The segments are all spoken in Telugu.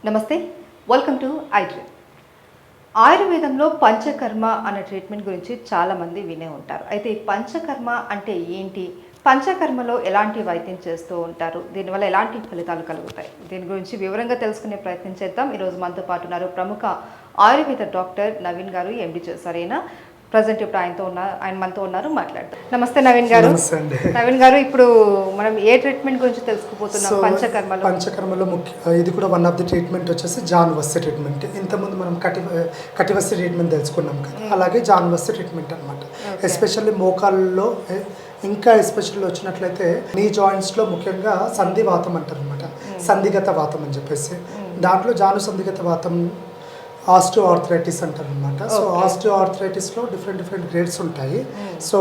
నమస్తే, వెల్కమ్ టు ఐడ్రీమ్. ఆయుర్వేదంలో పంచకర్మ అనే ట్రీట్మెంట్ గురించి చాలామంది వినే ఉంటారు. అయితే ఈ పంచకర్మ అంటే ఏంటి? పంచకర్మలో ఎలాంటి వైద్యం చేస్తూ ఉంటారు? దీనివల్ల ఎలాంటి ఫలితాలు కలుగుతాయి? దీని గురించి వివరంగా తెలుసుకునే ప్రయత్నం చేద్దాం. ఈరోజు మనతో పాటు ఉన్నారు ప్రముఖ ఆయుర్వేద డాక్టర్ నవీన్ గారు, ఎండి చేశారైనా. ప్రజెంట్ ఇప్పుడు ఆయన మనతో ఉన్నారు, మాట్లాడతారు. నమస్తే నవీన్ గారు. నవీన్ గారు, ఇప్పుడు మనం ఏ ట్రీట్మెంట్ గురించి తెలుసుకుపోతున్నాం? పంచకర్మలో ఇది కూడా వన్ ఆఫ్ ది ట్రీట్మెంట్ వచ్చేసి జాన్వస్య ట్రీట్మెంట్. ఇంతకుముందు మనం కటివస్య ట్రీట్మెంట్ తెలుసుకున్నాం కదా, అలాగే జాన్వస్య ట్రీట్మెంట్ అనమాట. ఎస్పెషల్లీ మోకాళ్ళలో, ఇంకా ఎస్పెషల్లీ వచ్చినట్లయితే నీ జాయింట్స్లో ముఖ్యంగా సంధివాతం అంటారు అనమాట. సంధిగత వాతం అని చెప్పేసి, దాంట్లో జాను సంధిగత వాతం, ఆస్టియో ఆర్థరైటిస్ అంటారు అనమాట. సో ఆస్టియో ఆర్థరైటిస్లో డిఫరెంట్ గ్రేడ్స్ ఉంటాయి. సో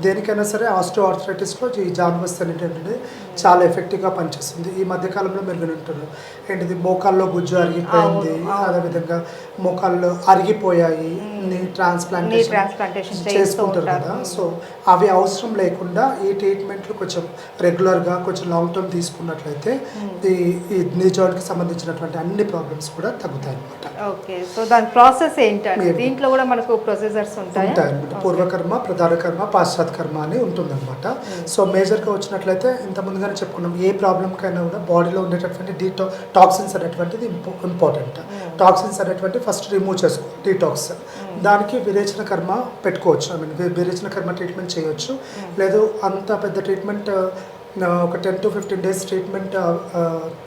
దేనికైనా సరే ఆస్టియో ఆర్థరైటిస్లో ఈ జాన్వస్య అనేటువంటిది చాలా ఎఫెక్టివ్గా పనిచేస్తుంది. ఈ మధ్యకాలంలో మీరు వింటున్నారు ఏంటిది, మోకాల్లో గుజ్జు అరిగిపోయింది, అదేవిధంగా మోకాళ్ళు అరిగిపోయాయి, ట్రాన్స్ప్లాంటేషన్ చేసుకుంటారు కదా. సో అవి అవసరం లేకుండా ఈ ట్రీట్మెంట్లు కొంచెం రెగ్యులర్గా కొంచెం లాంగ్ టర్మ్ తీసుకున్నట్లయితే ఈ నీ జాయింట్కి సంబంధించినటువంటి అన్ని ప్రాబ్లమ్స్ కూడా తగ్గుతాయి అనమాట. ఓకే, సో దాని ప్రాసెస్ ఏంటంటే దీంట్లో కూడా మనకు ప్రొసీజర్స్ ఉంటాయి. పూర్వకర్మ, ప్రధాన కర్మ, పాశ్చాత్య కర్మ అని ఉంటుందన్నమాట. సో మేజర్గా వచ్చినట్లయితే ఇంత ముందుగానే చెప్పుకున్నాం, ఏ ప్రాబ్లంకైనా కూడా బాడీలో ఉండేటటువంటి టాక్సిన్స్ అనేటువంటిది ఇంపార్టెంట్. టాక్సిన్స్ అనేటువంటి ఫస్ట్ రిమూవ్ చేసుకోవాలి, డీటాక్స్. దానికి విరేచన కర్మ పెట్టుకోవచ్చు. విరేచన కర్మ ట్రీట్మెంట్ చేయొచ్చు. లేదు అంత పెద్ద ట్రీట్మెంట్ ఒక 10 to 15 days ట్రీట్మెంట్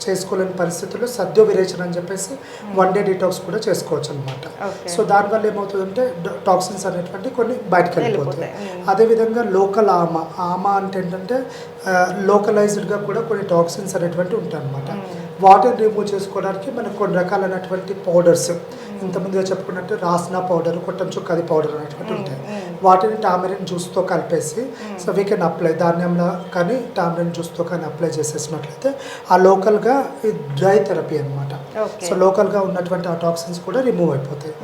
చేసుకోలేని పరిస్థితుల్లో సద్య విరేచన అని చెప్పేసి 1 day డీటాక్స్ కూడా చేసుకోవచ్చు అనమాట. సో దానివల్ల ఏమవుతుందంటే టాక్సిన్స్ అనేటువంటి కొన్ని బయటకు వెళ్ళిపోతాయి. అదేవిధంగా లోకల్ ఆమా అంటే ఏంటంటే లోకలైజ్డ్గా కూడా కొన్ని టాక్సిన్స్ అనేటువంటి ఉంటాయి అనమాట. వాటర్ రిమూవ్ చేసుకోవడానికి మనకు కొన్ని రకాలైనటువంటి పౌడర్స్, ఇంతకుముందుగా చెప్పుకున్నట్టు రాస్నా పౌడర్, కొట్టం చుక్కది పౌడర్ అనేటువంటి ఉంటాయి. వాటిని టామరిన్ జ్యూస్తో కలిపేసి సో వీ కెన్ అప్లై, ధాన్యంలో కానీ టామరిన్ జ్యూస్తో కానీ అప్లై చేసేసినట్లయితే ఆ లోకల్గా డ్రై థెరపీ అనమాట. సో లోకల్గా ఉన్నటువంటి ఆ టాక్సిన్స్ కూడా రిమూవ్ అయిపోతాయి.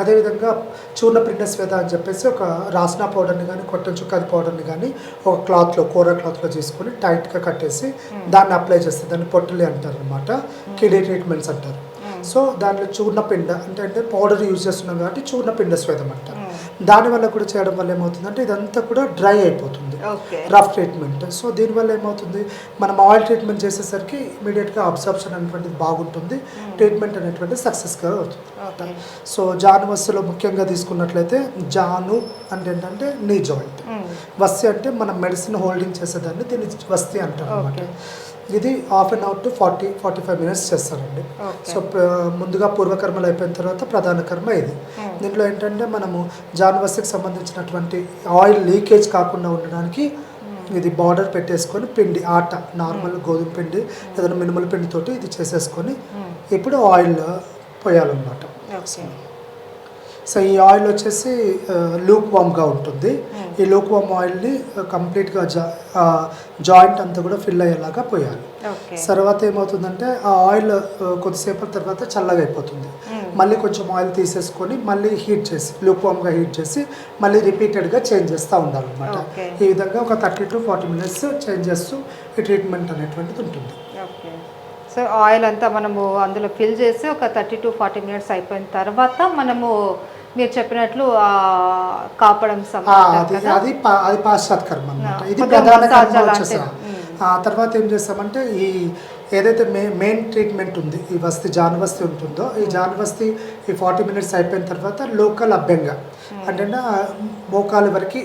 అదేవిధంగా చూర్ణపిండ స్వేద అని చెప్పేసి ఒక రాస్నా పౌడర్ని కానీ కొట్టం చుక్కది పౌడర్ని కానీ ఒక క్లాత్లో, కూర క్లాత్లో తీసుకొని టైట్గా కట్టేసి దాన్ని అప్లై చేస్తే దాన్ని పొట్టలి అంటారు అనమాట. కిడీ ట్రీట్మెంట్స్ అంటారు. సో దాంట్లో చూర్ణపిండ అంటే పౌడర్ యూజ్ చేస్తున్నాం కాబట్టి చూర్ణపిండ స్వేదం అంటారు. దానివల్ల కూడా చేయడం వల్ల ఏమవుతుందంటే ఇదంతా కూడా డ్రై అయిపోతుంది, రఫ్ ట్రీట్మెంట్. సో దీనివల్ల ఏమవుతుంది, మనం ఆయిల్ ట్రీట్మెంట్ చేసేసరికి ఇమీడియట్గా అబ్సార్ప్షన్ అనేటువంటిది బాగుంటుంది, ట్రీట్మెంట్ అనేటువంటిది సక్సెస్గా అవుతుంది. సో జానువస్యలో ముఖ్యంగా తీసుకున్నట్లయితే జాను అంటే ఏంటంటే నీ జాయింట్, వస్య అంటే మనం మెడిసిన్ హోల్డింగ్ చేసేదాన్ని దీన్ని వస్తి అంటారు అనమాట. ఇది 1/2 hour to 40-45 minutes చేస్తారండి. సో ముందుగా పూర్వకర్మలు అయిపోయిన తర్వాత ప్రధాన కర్మ ఇది. దీంట్లో ఏంటంటే మనము జాన్వస్యకి సంబంధించినటువంటి ఆయిల్ లీకేజ్ కాకుండా ఉండడానికి ఇది బార్డర్ పెట్టేసుకొని పిండి, ఆట నార్మల్ గోధుమ పిండి ఏదైనా మినుముల పిండితోటి ఇది చేసేసుకొని ఇప్పుడు ఆయిల్ పోయాలన్నమాట. సో ఈ ఆయిల్ వచ్చేసి లూక్ వామ్గా ఉంటుంది. ఈ లూక్ వామ్ ఆయిల్ని కంప్లీట్గా జాయింట్ అంతా కూడా ఫిల్ అయ్యేలాగా పోయాలి. తర్వాత ఏమవుతుందంటే ఆ ఆయిల్ కొద్దిసేపటి తర్వాత చల్లగా అయిపోతుంది. మళ్ళీ కొంచెం ఆయిల్ తీసేసుకొని మళ్ళీ హీట్ చేసి, లూక్ వామ్గా హీట్ చేసి మళ్ళీ రిపీటెడ్గా చేంజ్ చేస్తూ ఉండాలన్నమాట. ఈ విధంగా ఒక 30 to 40 minutes చేంజ్ చేస్తూ ఈ ట్రీట్మెంట్ అనేటువంటిది ఉంటుంది. సో ఆయిల్ అంతా మనము అందులో ఫిల్ చేసి ఒక 30 to 40 minutes అయిపోయిన తర్వాత మనము మీరు చెప్పినట్లు కాపడం అది పాశ్చాత్య కర్మ అనమాట. ఇది ప్రధాన కర్మ వచ్చేసా. తర్వాత ఏం చేస్తామంటే ఈ ఏదైతే మెయిన్ ట్రీట్మెంట్ ఉంది, ఈ జానువస్తి ఉంటుందో, ఈ జానువస్తి ఈ 40 minutes అయిపోయిన తర్వాత లోకల్ అభ్యంగా అంటే మోకాలు వరకు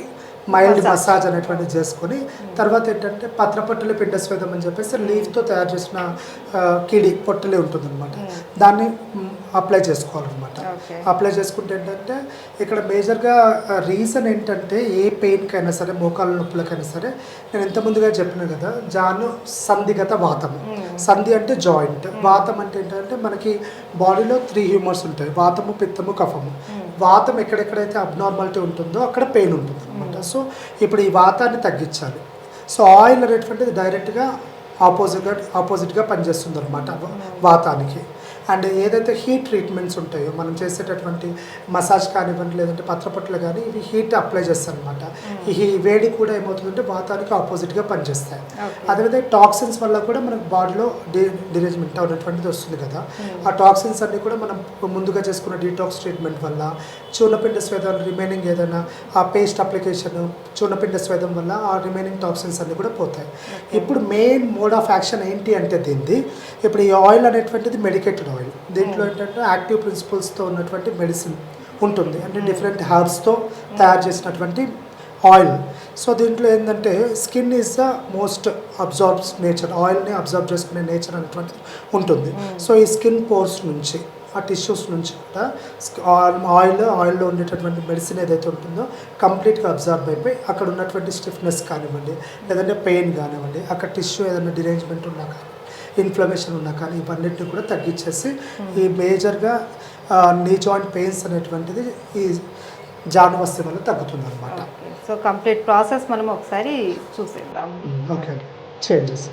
మైల్డ్ మసాజ్ అనేటువంటిది చేసుకొని తర్వాత ఏంటంటే పత్రపొట్టలి పిండ స్వేదం అని చెప్పేసి లీఫ్తో తయారు చేసిన కిడి పొట్టలి ఉంటుంది అనమాట. దాన్ని అప్లై చేసుకోవాలన్నమాట. అప్లై చేసుకుంటే ఏంటంటే ఇక్కడ మేజర్గా రీజన్ ఏంటంటే ఏ పెయిన్కైనా సరే, మోకాళ్ళ నొప్పులకైనా సరే, నేను ఇంతకుముందుగా చెప్పిన కదా, జాను సంధిగత వాతము. సంధి అంటే జాయింట్, వాతం అంటే ఏంటంటే మనకి బాడీలో 3 హ్యూమర్స్ ఉంటాయి, వాతము, పిత్తము, కఫము. వాతం ఎక్కడెక్కడైతే అబ్నార్మాలిటీ ఉంటుందో అక్కడ పెయిన్ ఉంటుంది అనమాట. సో ఇప్పుడు ఈ వాతాన్ని తగ్గించాలి. సో ఆయిల్ అనేటువంటిది డైరెక్ట్గా ఆపోజిట్గా పనిచేస్తుంది అనమాట వాతానికి. అండ్ ఏదైతే హీట్ ట్రీట్మెంట్స్ ఉంటాయో మనం చేసేటటువంటి మసాజ్ కానివ్వండి లేదంటే పత్రపొట్లు కానీ ఇవి హీట్ అప్లై చేస్తాయి అనమాట. ఈ వేడి కూడా ఏమవుతుందంటే వాతానికి ఆపోజిట్గా పనిచేస్తాయి. అదేవిధంగా టాక్సిన్స్ వల్ల కూడా మనకు బాడీలో డిరేజ్మెంట్ అనేటువంటిది వస్తుంది కదా. ఆ టాక్సిన్స్ అన్ని కూడా మనం ముందుగా చేసుకున్న డీటాక్స్ ట్రీట్మెంట్ వల్ల చూర్ణపిండ స్వేదం రిమైనింగ్ ఏదైనా ఆ పేస్ట్ అప్లికేషన్ చూర్ణపిండ స్వేదం వల్ల ఆ రిమైనింగ్ టాక్సిన్స్ అన్ని కూడా పోతాయి. ఇప్పుడు మెయిన్ మోడ్ ఆఫ్ యాక్షన్ ఏంటి అంటే దీన్ని ఇప్పుడు ఈ ఆయిల్ అనేటువంటిది మెడికేటెడ్ ఆయిల్. దీంట్లో ఏంటంటే యాక్టివ్ ప్రిన్సిపల్స్తో ఉన్నటువంటి మెడిసిన్ ఉంటుంది, అంటే డిఫరెంట్ హెర్బ్స్తో తయారు చేసినటువంటి ఆయిల్. సో దీంట్లో ఏంటంటే skin is the most absorbs nature, ఆయిల్ని అబ్జర్వ్ చేసుకునే నేచర్ అనేటువంటిది ఉంటుంది. సో ఈ స్కిన్ పోర్స్ నుంచి ఆ టిష్యూస్ నుంచి కూడా ఆయిల్లో ఉండేటటువంటి మెడిసిన్ ఏదైతే ఉంటుందో కంప్లీట్గా అబ్జర్వ్ అయిపోయి అక్కడ ఉన్నటువంటి స్టిఫ్నెస్ కానివ్వండి లేదంటే పెయిన్ కానివ్వండి అక్కడ టిష్యూ ఏదైనా డిరేంజ్మెంట్ ఉన్నా కానీ ఇన్ఫ్లమేషన్ ఉన్నా కానీ ఇవన్నిటిని కూడా తగ్గించేసి ఈ మేజర్గా నీ జాయింట్ పెయిన్స్ అనేటువంటిది ఈ జానవస్తి వల్ల తగ్గుతుంది అనమాట. సో కంప్లీట్ ప్రాసెస్ మనం ఒకసారి చూసేద్దాం. ఓకే అండి, చేంజెస్.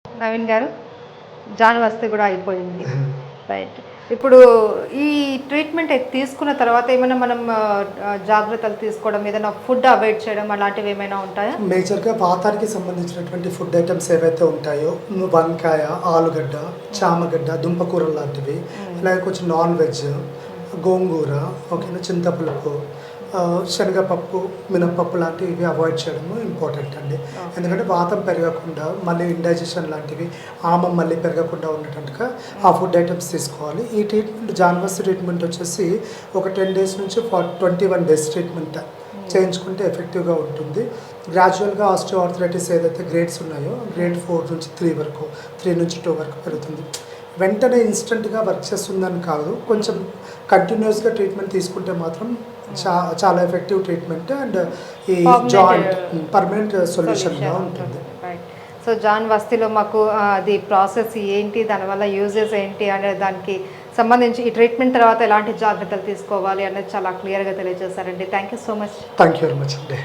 నవీన్ గారు, జానవస్తి కూడా అయిపోయింది, రైట్. ఇప్పుడు ఈ ట్రీట్మెంట్ తీసుకున్న తర్వాత ఏమైనా మనం జాగ్రత్తలు తీసుకోవడం, ఏదైనా ఫుడ్ అవాయిడ్ చేయడం అలాంటివి ఏమైనా ఉంటాయా? మేజర్గా వాతానికి సంబంధించినటువంటి ఫుడ్ ఐటమ్స్ ఏవైతే ఉంటాయో వంకాయ, ఆలుగడ్డ, చామగడ్డ, దుంపకూరలు లాంటివి, అలాగే కొంచెం నాన్ వెజ్, గోంగూర, ఓకేనా, చింతపులుపు, శనగపప్పు, మినపప్పు లాంటివి అవాయిడ్ చేయడము ఇంపార్టెంట్ అండి. ఎందుకంటే వాతం పెరగకుండా మళ్ళీ ఇండైజెషన్ లాంటివి ఆమం మళ్ళీ పెరగకుండా ఉండేటట్టుగా ఆ ఫుడ్ ఐటమ్స్ తీసుకోవాలి. ఈ ట్రీట్మెంట్ జానవస్తి ట్రీట్మెంట్ వచ్చేసి ఒక 10 days నుంచి 21 days ట్రీట్మెంట్ చేయించుకుంటే ఎఫెక్టివ్గా ఉంటుంది. గ్రాడ్యువల్గా ఆస్టియోఆర్థరైటిస్ ఏదైతే గ్రేడ్స్ ఉన్నాయో గ్రేడ్ 4 నుంచి 3 వరకు, 3 నుంచి 2 వరకు పెరుగుతుంది. వెంటనే ఇన్స్టెంట్గా వర్క్ చేస్తుందని కాదు, కొంచెం కంటిన్యూస్గా ట్రీట్మెంట్ తీసుకుంటే మాత్రం చాలా ఎఫెక్టివ్ ట్రీట్మెంట్ అండ్ ఈ జాయింట్ పర్మనెంట్ సొల్యూషన్గా ఉంటుంది. సో జానవస్తిలో మాకు అది ప్రాసెస్ ఏంటి, దానివల్ల యూజెస్ ఏంటి అనే దానికి సంబంధించి ఈ ట్రీట్మెంట్ తర్వాత ఎలాంటి జాగ్రత్తలు తీసుకోవాలి అనేది చాలా క్లియర్గా తెలియజేశారండి. Thank you so much. Thank you very much అండి.